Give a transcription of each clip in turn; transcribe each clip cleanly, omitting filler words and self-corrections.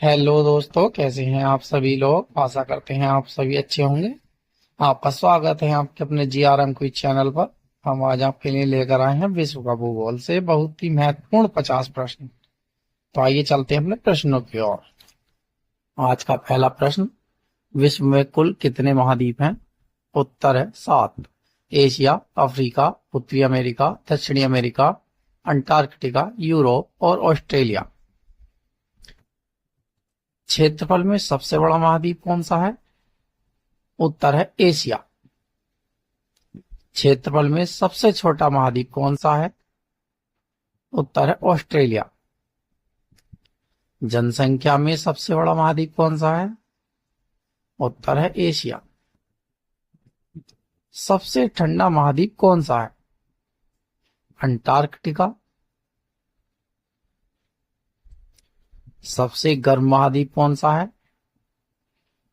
Hello दोस्तों, कैसे हैं आप सभी लोग। आशा करते हैं आप सभी अच्छे होंगे। आपका स्वागत है आपके अपने जीआरएम क्विज चैनल पर। हम आज आपके लिए लेकर आए हैं विश्व का भूगोल से बहुत ही महत्वपूर्ण 50 प्रश्न। तो आइए चलते हैं अपने प्रश्नों की ओर। आज का पहला प्रश्न, विश्व में कुल कितने महाद्वीप हैं। उत्तर है 7। एशिया, अफ्रीका, उत्तरी अमेरिका, दक्षिणी अमेरिका, अंटार्कटिका, यूरोप और ऑस्ट्रेलिया। क्षेत्रफल में सबसे बड़ा महाद्वीप कौन सा है। उत्तर है एशिया। क्षेत्रफल में सबसे छोटा महाद्वीप कौन सा है। उत्तर है ऑस्ट्रेलिया। जनसंख्या में सबसे बड़ा महाद्वीप कौन सा है। उत्तर है एशिया। सबसे ठंडा महाद्वीप कौन सा है। अंटार्कटिका। सबसे गर्म महाद्वीप कौन सा है।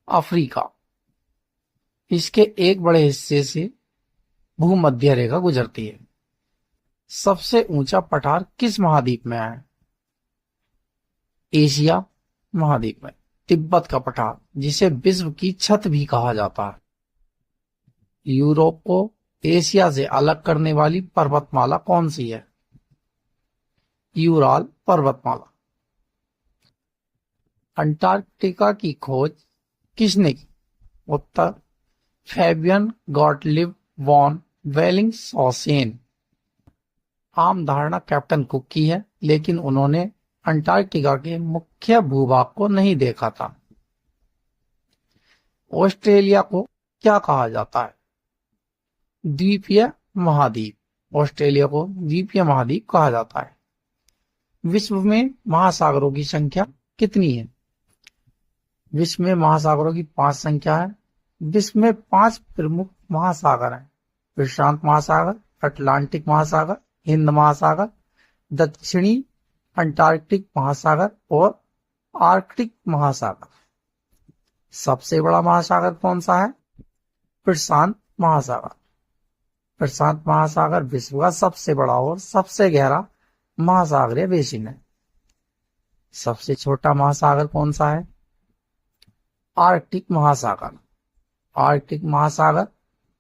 अफ्रीका। इसके एक बड़े हिस्से से भूमध्य रेखा गुजरती है। सबसे ऊंचा पठार किस महाद्वीप में है। एशिया महाद्वीप में तिब्बत का पठार, जिसे विश्व की छत भी कहा जाता है। यूरोप को एशिया से अलग करने वाली पर्वतमाला कौन सी है। यूराल पर्वतमाला। अंटार्कटिका की खोज किसने की। उत्तर फैबियन गॉटलिब वॉन वेलिंगसॉसेन। आम धारणा कैप्टन कुक की है, लेकिन उन्होंने अंटार्कटिका के मुख्य भूभाग को नहीं देखा था। ऑस्ट्रेलिया को क्या कहा जाता है। द्वीपीय महाद्वीप। ऑस्ट्रेलिया को द्वीपीय महाद्वीप कहा जाता है। विश्व में महासागरों की संख्या कितनी है। विश्व में महासागरों की 5 संख्या है। विश्व में 5 प्रमुख महासागर हैं। प्रशांत महासागर, अटलांटिक महासागर, हिंद महासागर, दक्षिणी अंटार्कटिक महासागर और आर्कटिक महासागर। सबसे बड़ा महासागर कौन सा है। प्रशांत महासागर। प्रशांत महासागर विश्व का सबसे बड़ा और सबसे गहरा महासागरीय बेसिन है। सबसे छोटा महासागर कौन सा है। आर्कटिक महासागर। आर्कटिक महासागर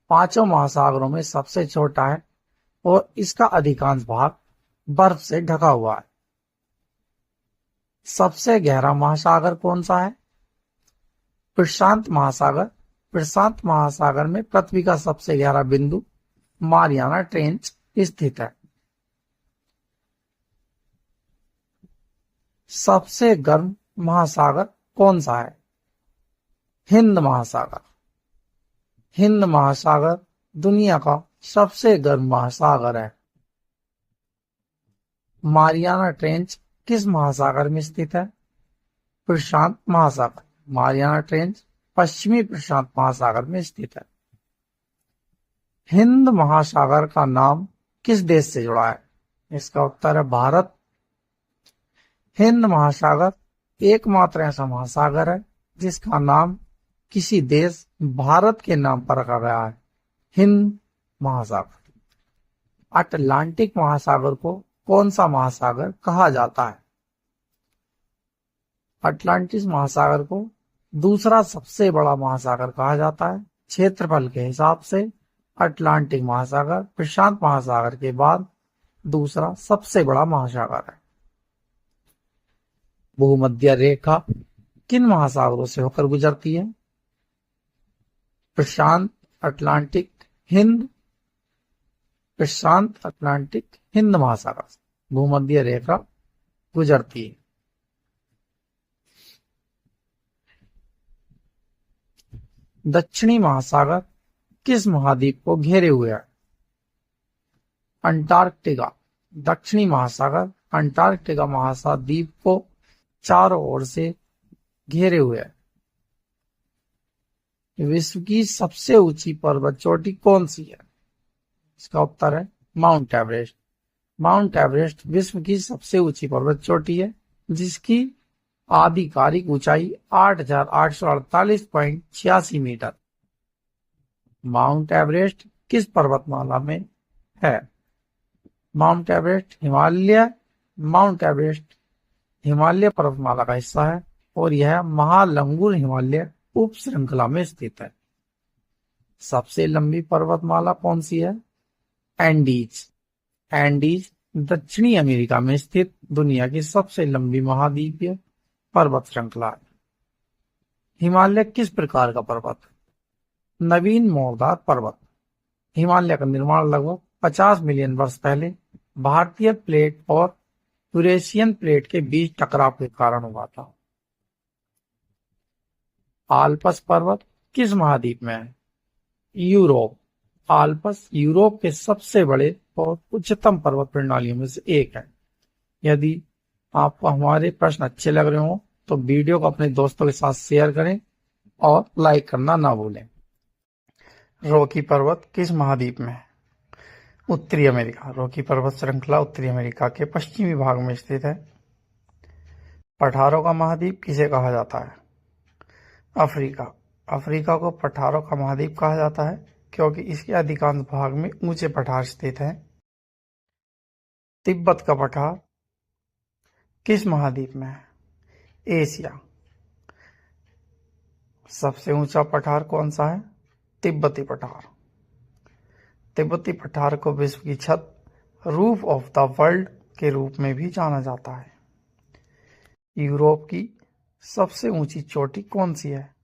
5 महासागरों में सबसे छोटा है और इसका अधिकांश भाग बर्फ से ढका हुआ है। सबसे गहरा महासागर कौन सा है। प्रशांत महासागर। प्रशांत महासागर में पृथ्वी का सबसे गहरा बिंदु मारियाना ट्रेंच स्थित है। सबसे गर्म महासागर कौन सा है। हिंद महासागर। हिंद महासागर दुनिया का सबसे गर्म महासागर है। मारियाना ट्रेंच किस महासागर में स्थित है। प्रशांत महासागर। मारियाना ट्रेंच पश्चिमी प्रशांत महासागर में स्थित है। हिंद महासागर का नाम किस देश से जुड़ा है। इसका उत्तर है भारत। हिंद महासागर एकमात्र ऐसा महासागर है जिसका नाम किसी देश भारत के नाम पर रखा गया है। हिंद महासागर। अटलांटिक महासागर को कौन सा महासागर कहा जाता है। अटलांटिस महासागर को दूसरा सबसे बड़ा महासागर कहा जाता है। क्षेत्रफल के हिसाब से अटलांटिक महासागर प्रशांत महासागर के बाद दूसरा सबसे बड़ा महासागर है। भूमध्य रेखा किन महासागरों से होकर गुजरती है। प्रशांत, अटलांटिक, हिंद। प्रशांत, अटलांटिक, हिंद महासागर से भूमध्य रेखा गुजरती है। दक्षिणी महासागर किस महाद्वीप को घेरे हुए है। अंटार्कटिका। दक्षिणी महासागर अंटार्कटिका महाद्वीप को चारों ओर से घेरे हुए है। विश्व की सबसे ऊंची पर्वत चोटी कौन सी है। इसका उत्तर है माउंट एवरेस्ट। माउंट एवरेस्ट विश्व की सबसे ऊंची पर्वत चोटी है, जिसकी आधिकारिक ऊंचाई 8,848.86 मीटर। माउंट एवरेस्ट किस पर्वतमाला में है। Mount Everest Himalaya. Mount Everest Himalaya पर्वतमाला का हिस्सा है। और यह महालंगूर हिमालय उप श्रृंखला में स्थित है। सबसे लंबी पर्वतमाला कौन सी है? एंडीज। एंडीज दक्षिणी अमेरिका में स्थित दुनिया की सबसे लंबी महाद्वीपीय पर्वत श्रृंखला है। हिमालय किस प्रकार का पर्वत? नवीन मोरदार पर्वत। हिमालय का निर्माण लगभग 50 मिलियन वर्ष पहले भारतीय प्लेट और यूरेशियन प्लेट के बीच टकराव के कारण हुआ था। आल्प्स पर्वत किस महाद्वीप में है? यूरोप। आल्प्स यूरोप के सबसे बड़े और उच्चतम पर्वत प्रणालियों में से एक है। यदि आपको हमारे प्रश्न अच्छे लग रहे हो तो वीडियो को अपने दोस्तों के साथ शेयर करें और लाइक करना ना भूलें। रॉकी पर्वत किस महाद्वीप में है? उत्तरी अमेरिका। रॉकी पर्वत श्रृंखला उत्तरी अमेरिका के पश्चिमी भाग में स्थित है। पठारों का महाद्वीप किसे कहा जाता है? अफ्रीका। अफ्रीका को पठारों का महाद्वीप कहा जाता है क्योंकि इसके अधिकांश भाग में ऊंचे पठार स्थित हैं। तिब्बत का पठार किस महाद्वीप में है? एशिया। सबसे ऊंचा पठार कौन सा है? तिब्बती पठार। तिब्बती पठार को विश्व की छत, रूफ ऑफ द वर्ल्ड के रूप में भी जाना जाता है। यूरोप की सबसे ऊंची चोटी कौन सी है?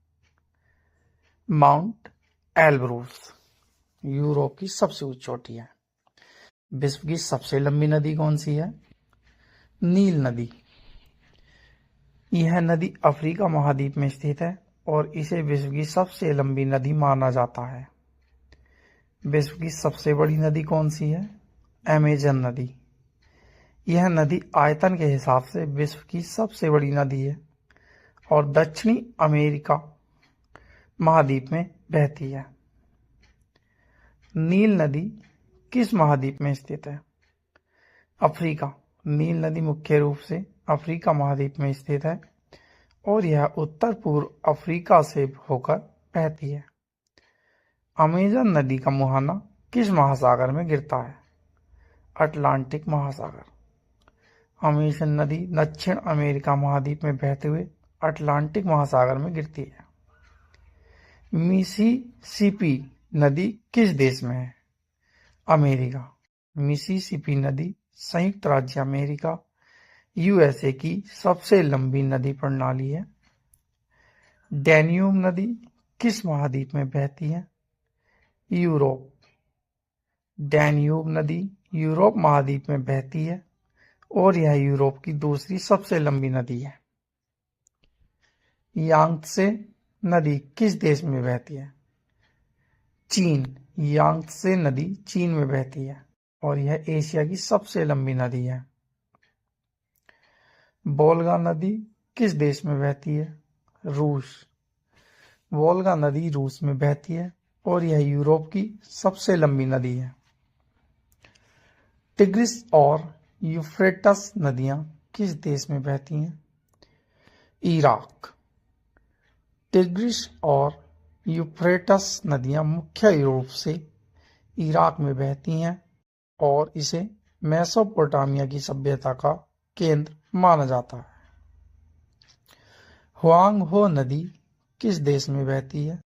माउंट एल्ब्रूस यूरोप की सबसे ऊंची चोटी है। विश्व की सबसे लंबी नदी कौन सी है? नील नदी। यह नदी अफ्रीका महाद्वीप में स्थित है और इसे विश्व की सबसे लंबी नदी माना जाता है। विश्व की सबसे बड़ी नदी कौन सी है? अमेजन नदी। यह नदी आयतन के हिसाब से विश्व की सबसे बड़ी नदी है और दक्षिणी अमेरिका महाद्वीप में बहती है। नील नदी किस महाद्वीप में स्थित है? अफ्रीका। नील नदी मुख्य रूप से अफ्रीका महाद्वीप में स्थित है और यह उत्तर पूर्व अफ्रीका से होकर बहती है। अमेजन नदी का मुहाना किस महासागर में गिरता है? अटलांटिक महासागर। अमेजन नदी दक्षिण अमेरिका महाद्वीप में बहते हुए अटलांटिक महासागर में गिरती है। मिसिसिपी नदी किस देश में है? अमेरिका। मिसिसिपी नदी संयुक्त राज्य अमेरिका यूएसए की सबसे लंबी नदी प्रणाली है। डैन्यूब नदी किस महाद्वीप में बहती है? यूरोप। डैन्यूब नदी यूरोप महाद्वीप में बहती है और यह यूरोप की दूसरी सबसे लंबी नदी है। यांगत्से नदी किस देश में बहती है? चीन। यांगत्से नदी चीन में बहती है और यह एशिया की सबसे लंबी नदी है। वोल्गा नदी किस देश में बहती है? रूस। वोल्गा नदी रूस में बहती है और यह यूरोप की सबसे लंबी नदी है। टिग्रिस और यूफ्रेटस नदियां किस देश में बहती हैं? इराक। टिग्रिस और यूफ्रेटस नदियां मुख्य रूप से इराक में बहती हैं और इसे मेसोपोटामिया की सभ्यता का केंद्र माना जाता है। हुआंगहो नदी किस देश में बहती है?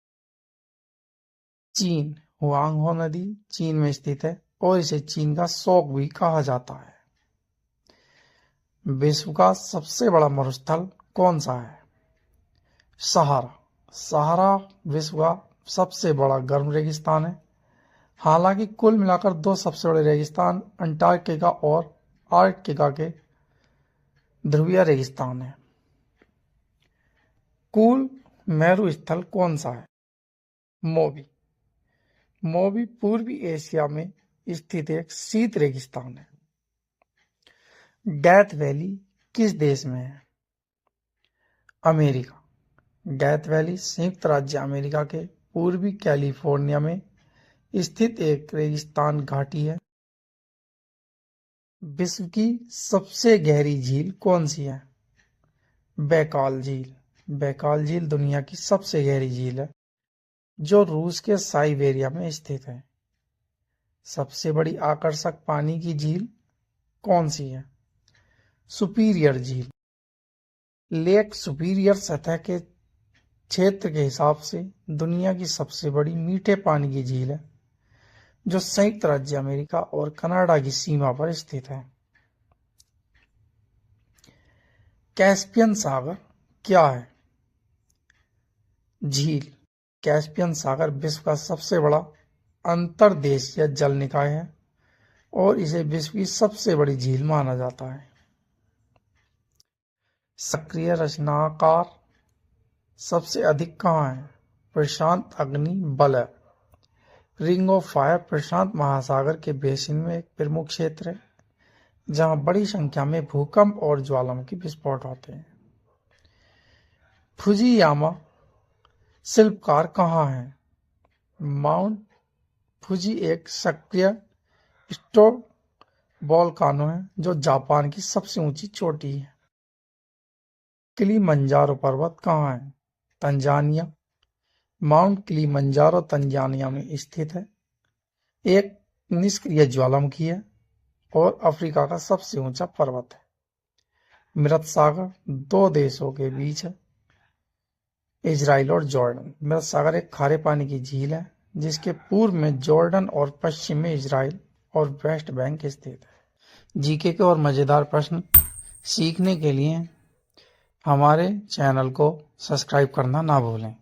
चीन। हुआंगहो नदी चीन में स्थित है और इसे चीन का शोक भी कहा जाता है। विश्व का सबसे बड़ा मरुस्थल कौन सा है? सहारा। सहारा विश्व का सबसे बड़ा गर्म रेगिस्तान है। हालांकि कुल मिलाकर दो सबसे बड़े रेगिस्तान अंटार्कटिका और आर्कटिका के ध्रुवीय रेगिस्तान है। कुल मेरु स्थल कौन सा है? मोबी। मोबी पूर्वी एशिया में स्थित एक शीत रेगिस्तान है। डेथ वैली किस देश में है? अमेरिका। डेथ वैली संयुक्त राज्य अमेरिका के पूर्वी कैलिफोर्निया में स्थित एक रेगिस्तान घाटी है। विश्व की सबसे गहरी झील कौन सी है? बैकाल झील। बैकाल झील दुनिया की सबसे गहरी झील है जो रूस के साइबेरिया में स्थित है। सबसे बड़ी आकर्षक पानी की झील कौन सी है? सुपीरियर झील। लेक सुपीरियर सतह के क्षेत्र के हिसाब से दुनिया की सबसे बड़ी मीठे पानी की झील है, जो संयुक्त राज्य अमेरिका और कनाडा की सीमा पर स्थित है। कैस्पियन सागर क्या है? झील। कैस्पियन सागर विश्व का सबसे बड़ा अंतर्देशीय जल निकाय है और इसे विश्व की सबसे बड़ी झील माना जाता है। सक्रिय रचनाकार सबसे अधिक कहाँ है? प्रशांत अग्नि वलय। रिंग ऑफ फायर प्रशांत महासागर के बेसिन में एक प्रमुख क्षेत्र है जहां बड़ी संख्या में भूकंप और ज्वालामुखी विस्फोट होते हैं। फुजियामा शिल्पकार कहाँ है? माउंट फुजी एक सक्रिय स्ट्रोवोल्कानो है जो जापान की सबसे ऊंची चोटी है। किलिमंजारो पर्वत कहाँ है? तंजानिया। माउंट किलिमंजारो तंजानिया में स्थित है, एक निष्क्रिय ज्वालामुखी है और अफ्रीका का सबसे ऊंचा पर्वत है। मृत सागर दो देशों के बीच है, इजराइल और जॉर्डन। मृत सागर एक खारे पानी की झील है जिसके पूर्व में जॉर्डन और पश्चिम में इजराइल और वेस्ट बैंक स्थित है। जीके के और मजेदार प्रश्न सीखने के लिए हमारे चैनल को सब्सक्राइब करना ना भूलें।